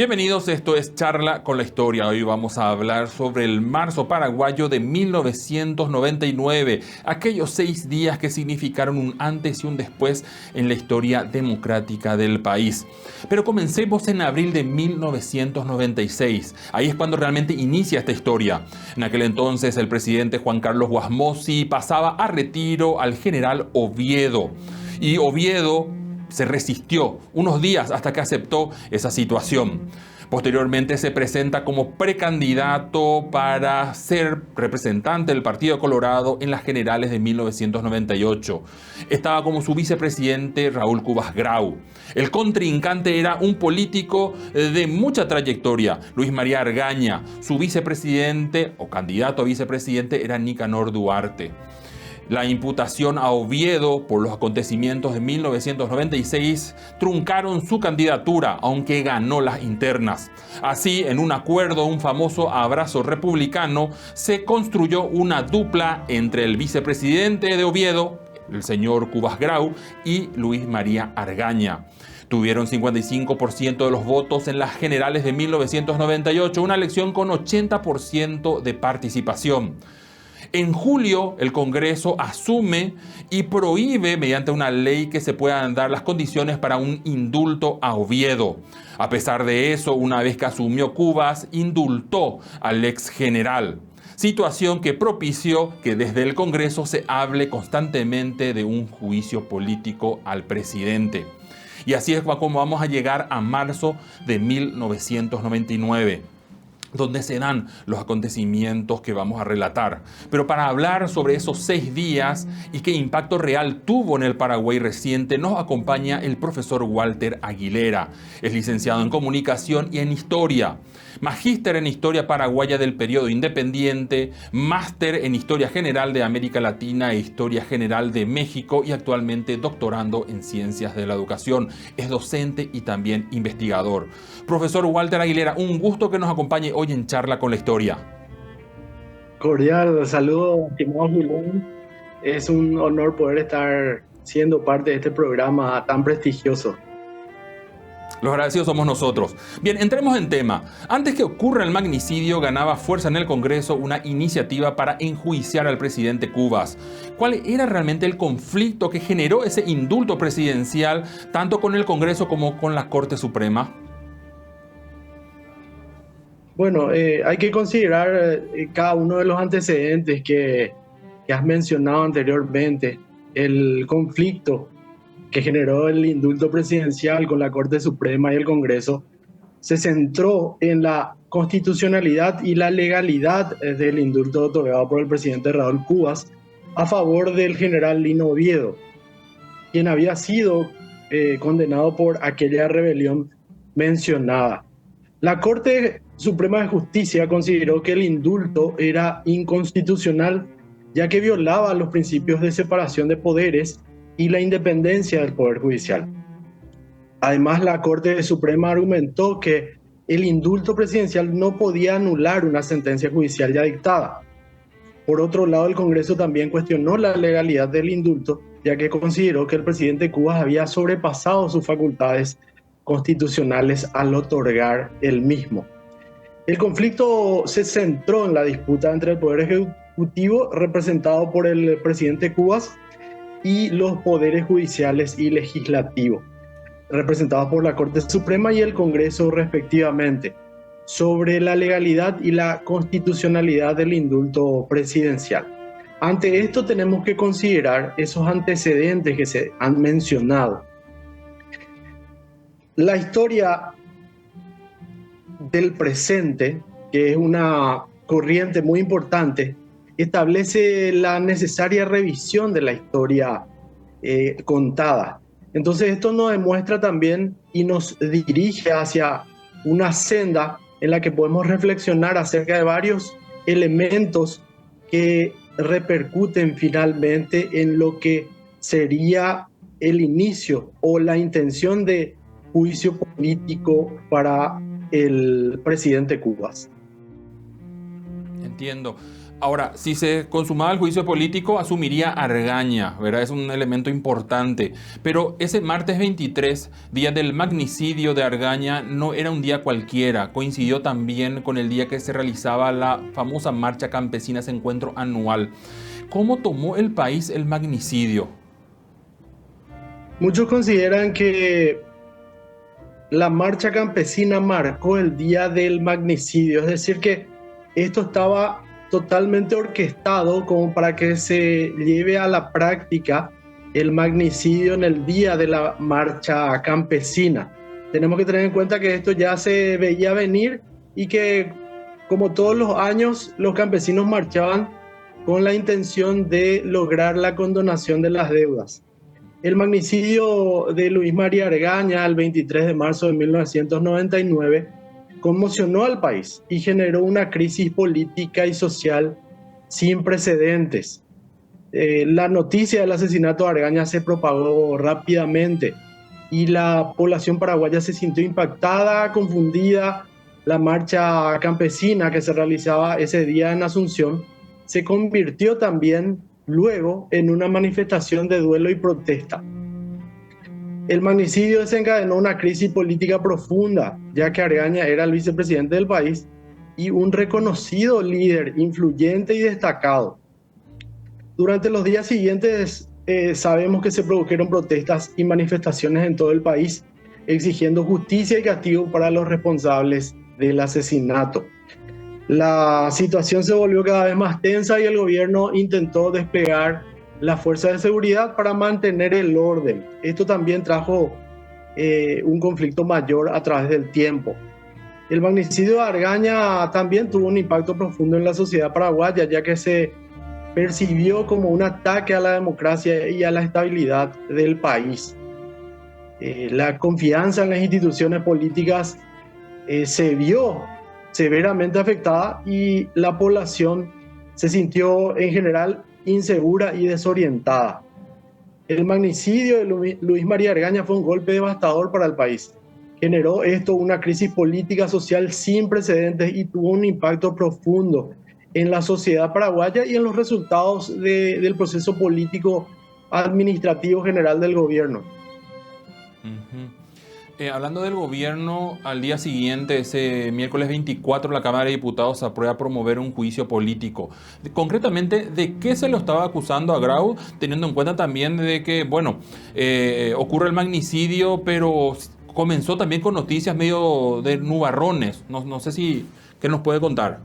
Bienvenidos, esto es Charla con la Historia. Hoy vamos a hablar sobre el marzo paraguayo de 1999, aquellos 6 días que significaron un antes y un después en la historia democrática del país. Pero comencemos en abril de 1996. Ahí es cuando realmente inicia esta historia. En aquel entonces el presidente Juan Carlos Guasmosy pasaba a retiro al general Oviedo. Y Oviedo se resistió unos días hasta que aceptó esa situación. Posteriormente se presenta como precandidato para ser representante del Partido Colorado en las generales de 1998. Estaba como su vicepresidente Raúl Cubas Grau. El contrincante era un político de mucha trayectoria, Luis María Argaña. Su vicepresidente o candidato a vicepresidente era Nicanor Duarte. La imputación a Oviedo por los acontecimientos de 1996 truncaron su candidatura, aunque ganó las internas. Así, en un acuerdo, un famoso abrazo republicano, se construyó una dupla entre el vicepresidente de Oviedo, el señor Cubas Grau, y Luis María Argaña. Tuvieron 55% de los votos en las generales de 1998, una elección con 80% de participación. En julio, el Congreso asume y prohíbe mediante una ley que se puedan dar las condiciones para un indulto a Oviedo. A pesar de eso, una vez que asumió Cubas, indultó al ex general. Situación que propició que desde el Congreso se hable constantemente de un juicio político al presidente. Y así es como vamos a llegar a marzo de 1999. Donde se dan los acontecimientos que vamos a relatar. Pero para hablar sobre esos 6 días y qué impacto real tuvo en el Paraguay reciente, nos acompaña el profesor Walter Aguilera. Es licenciado en Comunicación y en Historia, magíster en Historia Paraguaya del Periodo Independiente, máster en Historia General de América Latina e Historia General de México y actualmente doctorando en Ciencias de la Educación. Es docente y también investigador. Profesor Walter Aguilera, un gusto que nos acompañe hoy en Charla con la Historia. Cordial saludo, estimado Julián. Es un honor poder estar siendo parte de este programa tan prestigioso. Los agradecidos somos nosotros. Bien, entremos en tema. Antes que ocurra el magnicidio, ganaba fuerza en el Congreso una iniciativa para enjuiciar al presidente Cubas. ¿Cuál era realmente el conflicto que generó ese indulto presidencial, tanto con el Congreso como con la Corte Suprema? Bueno, hay que considerar cada uno de los antecedentes que has mencionado anteriormente. El conflicto que generó el indulto presidencial con la Corte Suprema y el Congreso se centró en la constitucionalidad y la legalidad del indulto otorgado por el presidente Raúl Cubas a favor del general Lino Oviedo, quien había sido condenado por aquella rebelión mencionada. La Corte Suprema de Justicia consideró que el indulto era inconstitucional, ya que violaba los principios de separación de poderes y la independencia del Poder Judicial. Además, la Corte Suprema argumentó que el indulto presidencial no podía anular una sentencia judicial ya dictada. Por otro lado, el Congreso también cuestionó la legalidad del indulto, ya que consideró que el presidente Cubas había sobrepasado sus facultades constitucionales al otorgar el mismo. El conflicto se centró en la disputa entre el Poder Ejecutivo, representado por el presidente Cubas, y los poderes judiciales y legislativos, representados por la Corte Suprema y el Congreso respectivamente, sobre la legalidad y la constitucionalidad del indulto presidencial. Ante esto tenemos que considerar esos antecedentes que se han mencionado. La historia del presente, que es una corriente muy importante, establece la necesaria revisión de la historia contada. Entonces esto nos demuestra también y nos dirige hacia una senda en la que podemos reflexionar acerca de varios elementos que repercuten finalmente en lo que sería el inicio o la intención de juicio político para el presidente Cubas. Entiendo. Ahora, si se consumaba el juicio político, asumiría Argaña, ¿verdad? Es un elemento importante. Pero ese martes 23, día del magnicidio de Argaña, no era un día cualquiera. Coincidió también con el día que se realizaba la famosa marcha campesina, ese encuentro anual. ¿Cómo tomó el país el magnicidio? Muchos consideran que la marcha campesina marcó el día del magnicidio, es decir, que esto estaba totalmente orquestado como para que se lleve a la práctica el magnicidio en el día de la marcha campesina. Tenemos que tener en cuenta que esto ya se veía venir y que, como todos los años, los campesinos marchaban con la intención de lograr la condonación de las deudas. El magnicidio de Luis María Argaña, el 23 de marzo de 1999, conmocionó al país y generó una crisis política y social sin precedentes. La noticia del asesinato de Argaña se propagó rápidamente y la población paraguaya se sintió impactada, confundida. La marcha campesina que se realizaba ese día en Asunción se convirtió también luego en una manifestación de duelo y protesta. El magnicidio desencadenó una crisis política profunda, ya que Argaña era el vicepresidente del país y un reconocido líder, influyente y destacado. Durante los días siguientes sabemos que se produjeron protestas y manifestaciones en todo el país, exigiendo justicia y castigo para los responsables del asesinato. La situación se volvió cada vez más tensa y el gobierno intentó desplegar las fuerzas de seguridad para mantener el orden. Esto también trajo un conflicto mayor a través del tiempo. El magnicidio de Argaña también tuvo un impacto profundo en la sociedad paraguaya, ya que se percibió como un ataque a la democracia y a la estabilidad del país. La confianza en las instituciones políticas se vio severamente afectada y la población se sintió en general insegura y desorientada. El magnicidio de Luis María Argaña fue un golpe devastador para el país. Generó esto una crisis política social sin precedentes y tuvo un impacto profundo en la sociedad paraguaya y en los resultados del proceso político administrativo general del gobierno. Hablando del gobierno, al día siguiente, ese miércoles 24, la Cámara de Diputados aprueba promover un juicio político. Concretamente, ¿de qué se lo estaba acusando a Grau? Teniendo en cuenta también de que, bueno, ocurre el magnicidio, pero comenzó también con noticias medio de nubarrones. No sé si, ¿qué nos puede contar?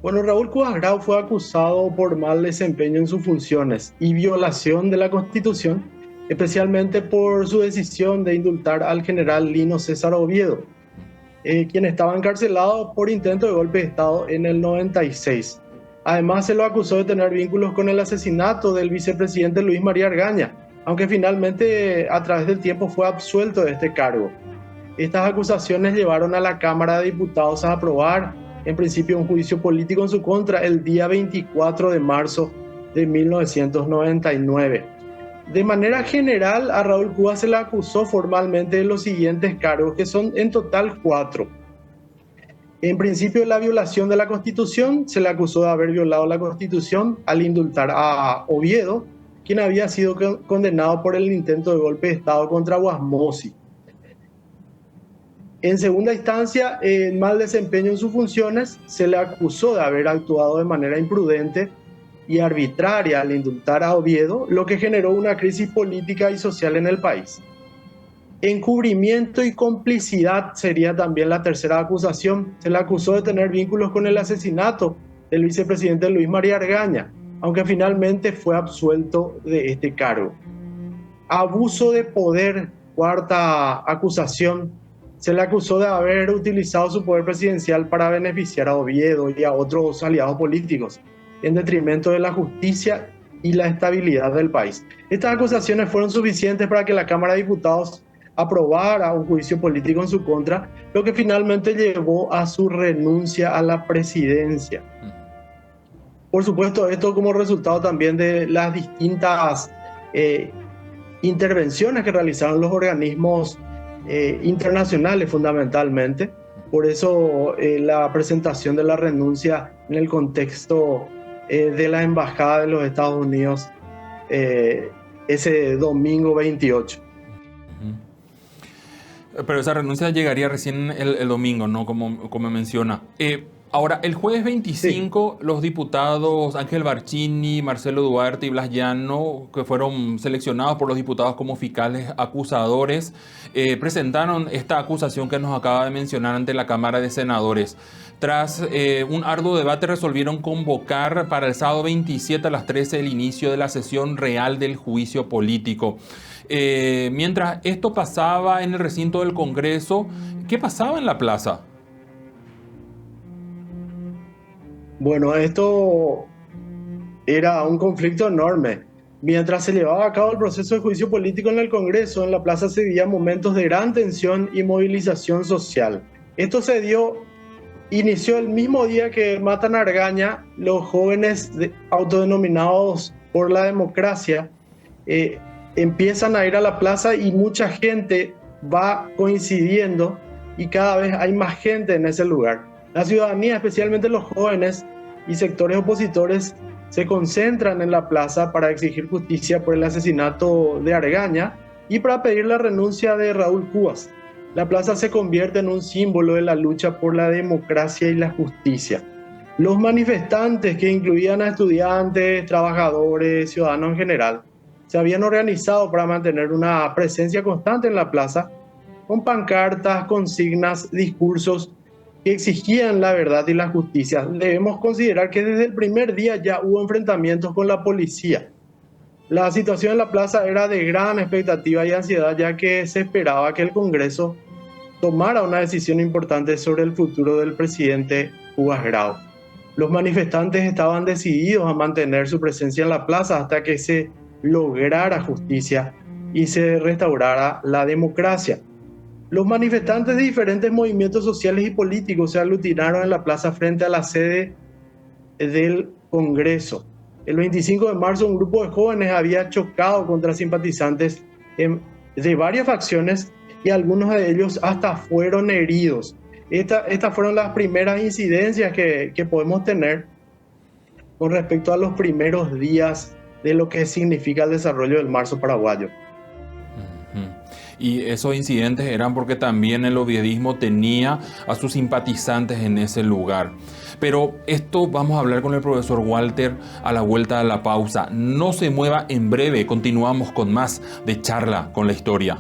Bueno, Raúl Cubas Grau fue acusado por mal desempeño en sus funciones y violación de la Constitución, especialmente por su decisión de indultar al general Lino César Oviedo, quien estaba encarcelado por intento de golpe de Estado en el 96. Además, se lo acusó de tener vínculos con el asesinato del vicepresidente Luis María Argaña, aunque finalmente a través del tiempo fue absuelto de este cargo. Estas acusaciones llevaron a la Cámara de Diputados a aprobar en principio un juicio político en su contra el día 24 de marzo de 1999. De manera general, a Raúl Cubas se le acusó formalmente de los siguientes cargos, que son en total 4. En principio, la violación de la Constitución. Se le acusó de haber violado la Constitución al indultar a Oviedo, quien había sido condenado por el intento de golpe de Estado contra Guasmosi. En segunda instancia, en mal desempeño en sus funciones, se le acusó de haber actuado de manera imprudente y arbitraria al indultar a Oviedo, lo que generó una crisis política y social en el país. Encubrimiento y complicidad sería también la tercera acusación. Se le acusó de tener vínculos con el asesinato del vicepresidente Luis María Argaña, aunque finalmente fue absuelto de este cargo. Abuso de poder, cuarta acusación. Se le acusó de haber utilizado su poder presidencial para beneficiar a Oviedo y a otros aliados políticos, en detrimento de la justicia y la estabilidad del país. Estas acusaciones fueron suficientes para que la Cámara de Diputados aprobara un juicio político en su contra, lo que finalmente llevó a su renuncia a la presidencia. Por supuesto, esto como resultado también de las distintas intervenciones que realizaron los organismos internacionales fundamentalmente, Por eso la presentación de la renuncia en el contexto de la Embajada de los Estados Unidos ese domingo 28. Pero esa renuncia llegaría recién el domingo, ¿no? Como menciona. Ahora, el jueves 25, sí, los diputados Ángel Barcini, Marcelo Duarte y Blas Llano, que fueron seleccionados por los diputados como fiscales acusadores, presentaron esta acusación que nos acaba de mencionar ante la Cámara de Senadores. Tras un arduo debate, resolvieron convocar para el sábado 27 a las 13 el inicio de la sesión real del juicio político. Mientras esto pasaba en el recinto del Congreso, ¿qué pasaba en la plaza? Bueno, esto era un conflicto enorme. Mientras se llevaba a cabo el proceso de juicio político en el Congreso, en la plaza se vivían momentos de gran tensión y movilización social. Esto inició el mismo día que matan a Argaña. Los jóvenes autodenominados por la democracia empiezan a ir a la plaza y mucha gente va coincidiendo y cada vez hay más gente en ese lugar. La ciudadanía, especialmente los jóvenes y sectores opositores, se concentran en la plaza para exigir justicia por el asesinato de Argaña y para pedir la renuncia de Raúl Cubas. La plaza se convierte en un símbolo de la lucha por la democracia y la justicia. Los manifestantes, que incluían a estudiantes, trabajadores, ciudadanos en general, se habían organizado para mantener una presencia constante en la plaza, con pancartas, consignas, discursos que exigían la verdad y la justicia. Debemos considerar que desde el primer día ya hubo enfrentamientos con la policía. La situación en la plaza era de gran expectativa y ansiedad, ya que se esperaba que el Congreso tomara una decisión importante sobre el futuro del presidente Cubas Grau. Los manifestantes estaban decididos a mantener su presencia en la plaza hasta que se lograra justicia y se restaurara la democracia. Los manifestantes de diferentes movimientos sociales y políticos se aglutinaron en la plaza frente a la sede del Congreso. El 25 de marzo, un grupo de jóvenes había chocado contra simpatizantes de varias facciones y algunos de ellos hasta fueron heridos. Estas fueron las primeras incidencias que podemos tener con respecto a los primeros días de lo que significa el desarrollo del marzo paraguayo. Y esos incidentes eran porque también el oviedismo tenía a sus simpatizantes en ese lugar. Pero esto vamos a hablar con el profesor Walter a la vuelta de la pausa. No se mueva, en breve continuamos con más de Charla con la Historia.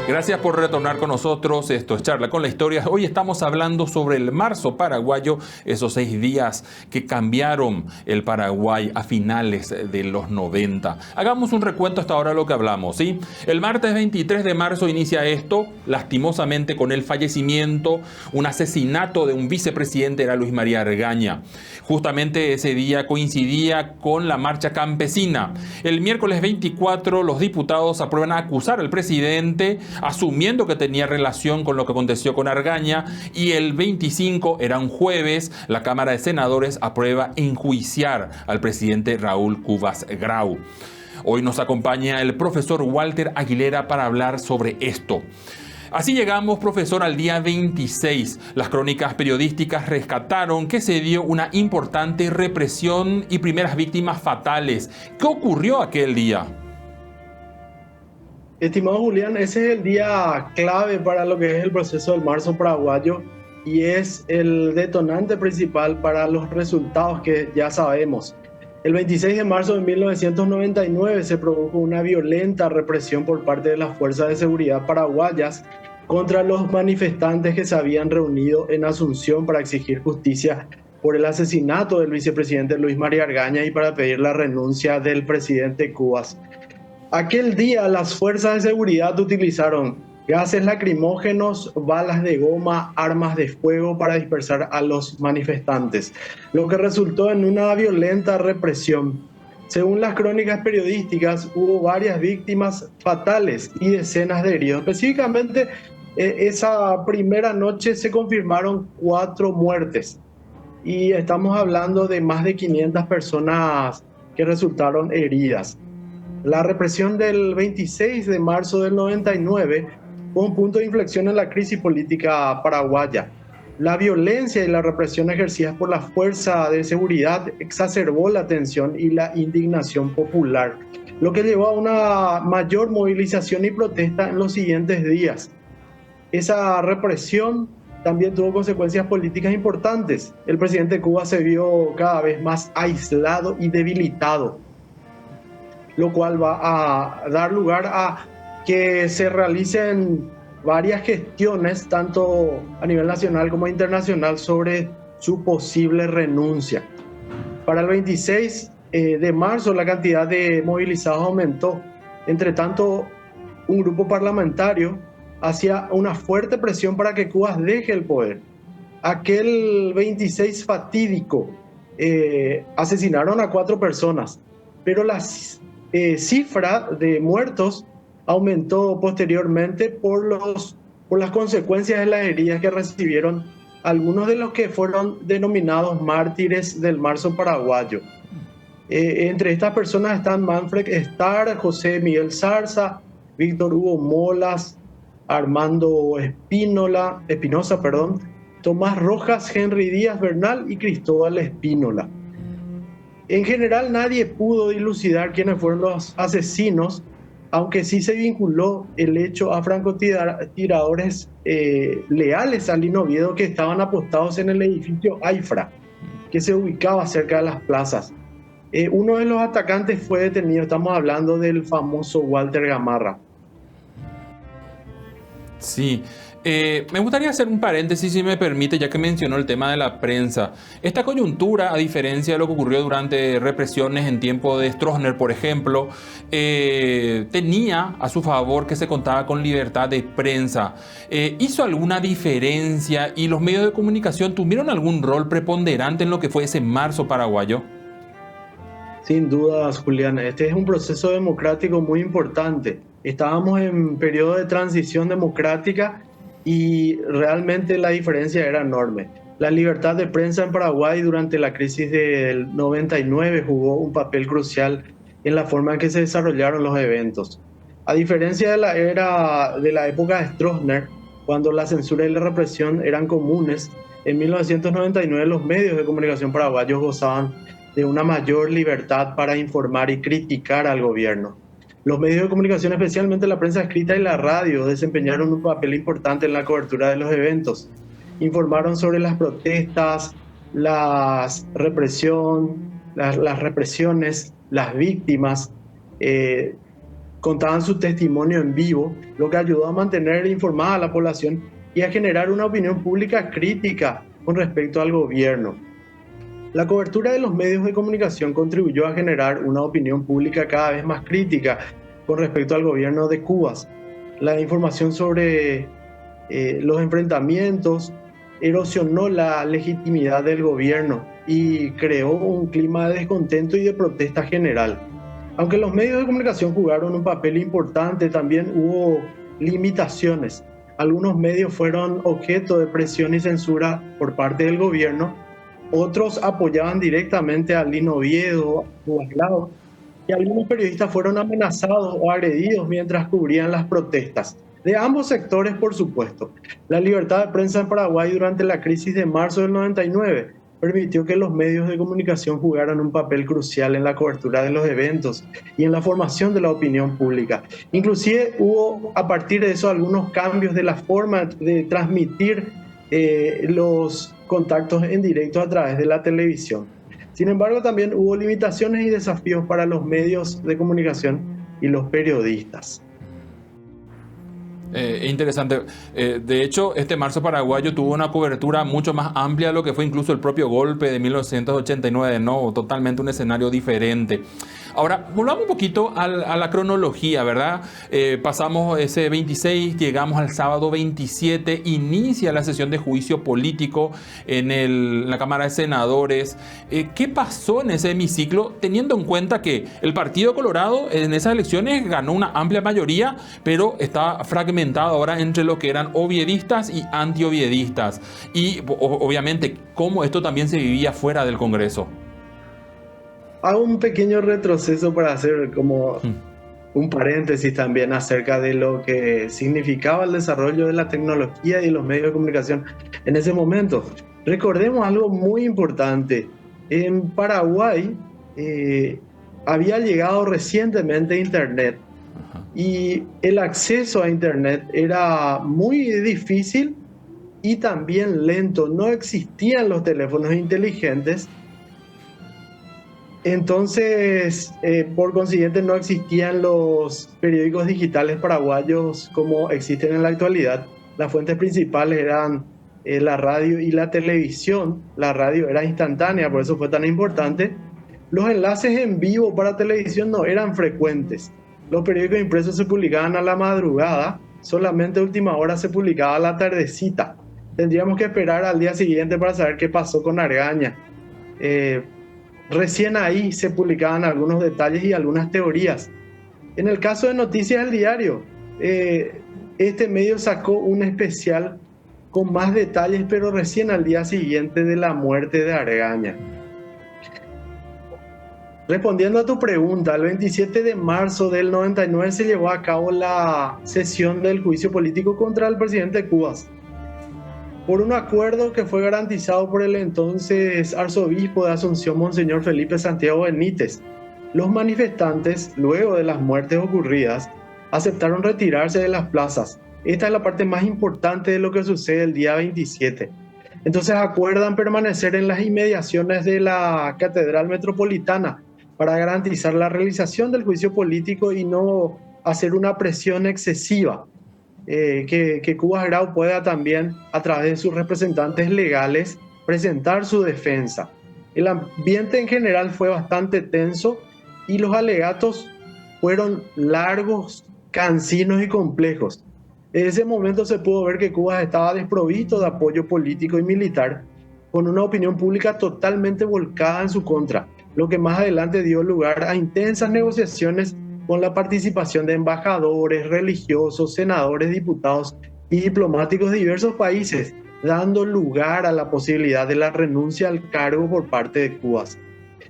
Gracias por retornar con nosotros. Esto es Charla con la Historia. Hoy estamos hablando sobre el marzo paraguayo, esos 6 días que cambiaron el Paraguay a finales de los 90. Hagamos un recuento hasta ahora de lo que hablamos, ¿sí? El martes 23 de marzo inicia esto, lastimosamente con el fallecimiento, un asesinato de un vicepresidente, era Luis María Argaña. Justamente ese día coincidía con la marcha campesina. El miércoles 24 los diputados aprueban a acusar al presidente, asumiendo que tenía relación con lo que aconteció con Argaña, y el 25, era un jueves, la Cámara de Senadores aprueba enjuiciar al presidente Raúl Cubas Grau. Hoy nos acompaña el profesor Walter Aguilera para hablar sobre esto. Así llegamos, profesor, al día 26. Las crónicas periodísticas rescataron que se dio una importante represión y primeras víctimas fatales. ¿Qué ocurrió aquel día? Estimado Julián, ese es el día clave para lo que es el proceso del marzo paraguayo y es el detonante principal para los resultados que ya sabemos. El 26 de marzo de 1999 se produjo una violenta represión por parte de las fuerzas de seguridad paraguayas contra los manifestantes que se habían reunido en Asunción para exigir justicia por el asesinato del vicepresidente Luis María Argaña y para pedir la renuncia del presidente Cubas. Aquel día las fuerzas de seguridad utilizaron gases lacrimógenos, balas de goma, armas de fuego para dispersar a los manifestantes, lo que resultó en una violenta represión. Según las crónicas periodísticas, hubo varias víctimas fatales y decenas de heridos. Específicamente, esa primera noche se confirmaron 4 muertes y estamos hablando de más de 500 personas que resultaron heridas. La represión del 26 de marzo del 99 fue un punto de inflexión en la crisis política paraguaya. La violencia y la represión ejercidas por la fuerza de seguridad exacerbó la tensión y la indignación popular, lo que llevó a una mayor movilización y protesta en los siguientes días. Esa represión también tuvo consecuencias políticas importantes. El presidente de Cuba se vio cada vez más aislado y debilitado, lo cual va a dar lugar a que se realicen varias gestiones, tanto a nivel nacional como internacional, sobre su posible renuncia. Para el 26 de marzo la cantidad de movilizados aumentó. Entre tanto, un grupo parlamentario hacía una fuerte presión para que Cuba deje el poder. Aquel 26 fatídico asesinaron a 4 personas, pero la cifra de muertos aumentó posteriormente por las consecuencias de las heridas que recibieron algunos de los que fueron denominados mártires del marzo paraguayo. Entre estas personas están Manfred Starr, José Miguel Zarza, Víctor Hugo Molas, Armando Espinosa, Tomás Rojas, Henry Díaz Bernal y Cristóbal Espínola. En general nadie pudo dilucidar quiénes fueron los asesinos, aunque sí se vinculó el hecho a francotiradores leales al Lino Oviedo que estaban apostados en el edificio AIFRA, que se ubicaba cerca de las plazas. Uno de los atacantes fue detenido, estamos hablando del famoso Walter Gamarra. Sí, me gustaría hacer un paréntesis, si me permite, ya que mencionó el tema de la prensa. Esta coyuntura, a diferencia de lo que ocurrió durante represiones en tiempo de Stroessner, por ejemplo, tenía a su favor que se contaba con libertad de prensa. ¿Hizo alguna diferencia y los medios de comunicación tuvieron algún rol preponderante en lo que fue ese marzo paraguayo? Sin dudas, Julián, este es un proceso democrático muy importante. Estábamos en periodo de transición democrática y realmente la diferencia era enorme. La libertad de prensa en Paraguay durante la crisis del 99 jugó un papel crucial en la forma en que se desarrollaron los eventos. A diferencia de la época de Stroessner, cuando la censura y la represión eran comunes, en 1999 los medios de comunicación paraguayos gozaban de una mayor libertad para informar y criticar al gobierno. Los medios de comunicación, especialmente la prensa escrita y la radio, desempeñaron un papel importante en la cobertura de los eventos. Informaron sobre las protestas, las represiones, las víctimas, contaban su testimonio en vivo, lo que ayudó a mantener informada a la población y a generar una opinión pública crítica con respecto al gobierno. La cobertura de los medios de comunicación contribuyó a generar una opinión pública cada vez más crítica con respecto al gobierno de Cuba. La información sobre los enfrentamientos erosionó la legitimidad del gobierno y creó un clima de descontento y de protesta general. Aunque los medios de comunicación jugaron un papel importante, también hubo limitaciones. Algunos medios fueron objeto de presión y censura por parte del gobierno. Otros apoyaban directamente a Lino Oviedo o aislados, y algunos periodistas fueron amenazados o agredidos mientras cubrían las protestas. De ambos sectores, por supuesto. La libertad de prensa en Paraguay durante la crisis de marzo del 99 permitió que los medios de comunicación jugaran un papel crucial en la cobertura de los eventos y en la formación de la opinión pública. Inclusive hubo a partir de eso algunos cambios de la forma de transmitir los contactos en directo a través de la televisión. Sin embargo, también hubo limitaciones y desafíos para los medios de comunicación y los periodistas. Interesante. De hecho, este marzo paraguayo tuvo una cobertura mucho más amplia de lo que fue incluso el propio golpe de 1989, ¿no? Totalmente un escenario diferente. Ahora, volvamos un poquito a la cronología, ¿verdad? Pasamos ese 26, llegamos al sábado 27, inicia la sesión de juicio político en la Cámara de Senadores. ¿Qué pasó en ese hemiciclo, teniendo en cuenta que el Partido Colorado en esas elecciones ganó una amplia mayoría, pero está fragmentado ahora entre lo que eran oviedistas y antioviedistas? Y obviamente, cómo esto también se vivía fuera del Congreso. Hago un pequeño retroceso para hacer como un paréntesis también acerca de lo que significaba el desarrollo de la tecnología y los medios de comunicación en ese momento. Recordemos algo muy importante. En Paraguay había llegado recientemente Internet y el acceso a Internet era muy difícil y también lento. No existían los teléfonos inteligentes. Entonces, por consiguiente, no existían los periódicos digitales paraguayos como existen en la actualidad. Las fuentes principales eran la radio y la televisión. La radio era instantánea, por eso fue tan importante. Los enlaces en vivo para televisión no eran frecuentes. Los periódicos impresos se publicaban a la madrugada, solamente a última hora se publicaba a la tardecita. Tendríamos que esperar al día siguiente para saber qué pasó con Argaña. Recién ahí se publicaban algunos detalles y algunas teorías. En el caso de Noticias del Diario, este medio sacó un especial con más detalles, pero recién al día siguiente de la muerte de Argaña. Respondiendo a tu pregunta, el 27 de marzo del 99 se llevó a cabo la sesión del juicio político contra el presidente Cubas, por un acuerdo que fue garantizado por el entonces arzobispo de Asunción, Monseñor Felipe Santiago Benítez. Los manifestantes, luego de las muertes ocurridas, aceptaron retirarse de las plazas. Esta es la parte más importante de lo que sucede el día 27. Entonces acuerdan permanecer en las inmediaciones de la Catedral Metropolitana para garantizar la realización del juicio político y no hacer una presión excesiva. Que Cubas Grau pueda también, a través de sus representantes legales, presentar su defensa. El ambiente en general fue bastante tenso y los alegatos fueron largos, cansinos y complejos. En ese momento se pudo ver que Cubas estaba desprovisto de apoyo político y militar, con una opinión pública totalmente volcada en su contra, lo que más adelante dio lugar a intensas negociaciones con la participación de embajadores, religiosos, senadores, diputados y diplomáticos de diversos países, dando lugar a la posibilidad de la renuncia al cargo por parte de Cubas.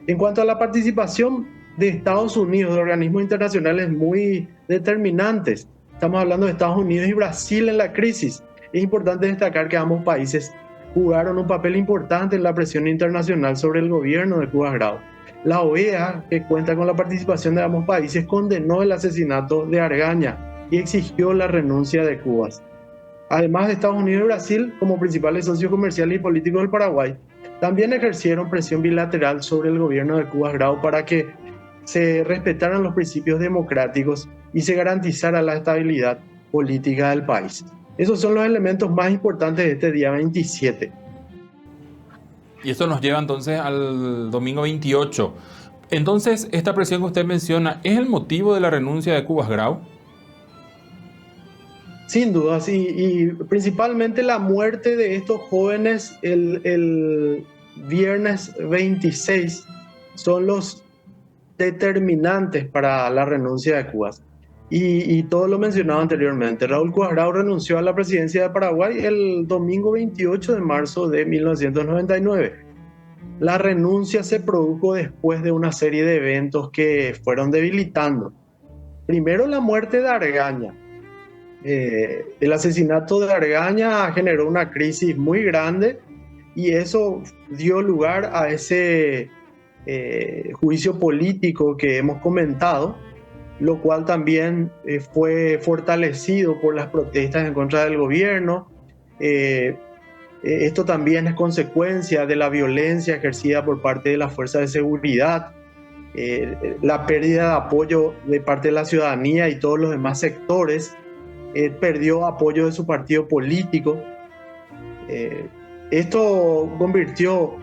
En cuanto a la participación de Estados Unidos, de organismos internacionales muy determinantes, estamos hablando de Estados Unidos y Brasil en la crisis. Es importante destacar que ambos países jugaron un papel importante en la presión internacional sobre el gobierno de Cubas Grau. La OEA, que cuenta con la participación de ambos países, condenó el asesinato de Argaña y exigió la renuncia de Cubas. Además de Estados Unidos y Brasil, como principales socios comerciales y políticos del Paraguay, también ejercieron presión bilateral sobre el gobierno de Cubas Grau para que se respetaran los principios democráticos y se garantizara la estabilidad política del país. Esos son los elementos más importantes de este día 27. Y esto nos lleva entonces al domingo 28. Entonces, esta presión que usted menciona, ¿es el motivo de la renuncia de Cubas Grau? Sin duda, sí. Y principalmente la muerte de estos jóvenes el viernes 26 son los determinantes para la renuncia de Cubas. Y todo lo mencionado anteriormente. Raúl Cubas Grau renunció a la presidencia de Paraguay el domingo 28 de marzo de 1999. La renuncia se produjo después de una serie de eventos que fueron debilitando. Primero, la muerte de Argaña. El asesinato de Argaña generó una crisis muy grande y eso dio lugar a ese juicio político que hemos comentado, lo cual también fue fortalecido por las protestas en contra del gobierno. Esto también es consecuencia de la violencia ejercida por parte de las fuerzas de seguridad, la pérdida de apoyo de parte de la ciudadanía y todos los demás sectores. Perdió apoyo de su partido político. Esto convirtió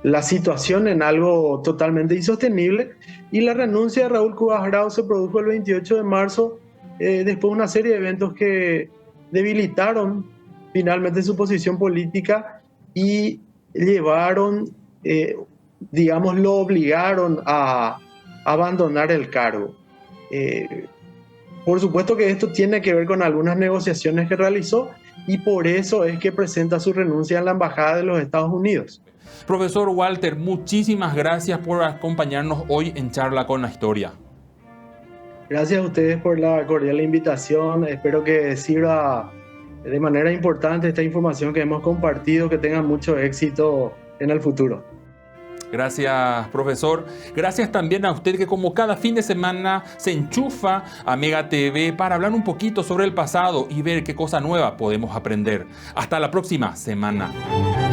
la situación en algo totalmente insostenible y la renuncia de Raúl Cubas Grau se produjo el 28 de marzo después de una serie de eventos que debilitaron finalmente su posición política y llevaron, digamos, lo obligaron a abandonar el cargo. Por supuesto que esto tiene que ver con algunas negociaciones que realizó y por eso es que presenta su renuncia en la Embajada de los Estados Unidos. Profesor Walter, muchísimas gracias por acompañarnos hoy en Charla con la Historia. Gracias a ustedes por la cordial invitación. Espero que sirva de manera importante esta información que hemos compartido, que tengan mucho éxito en el futuro. Gracias, profesor. Gracias también a usted que como cada fin de semana se enchufa a Mega TV para hablar un poquito sobre el pasado y ver qué cosa nueva podemos aprender. Hasta la próxima semana.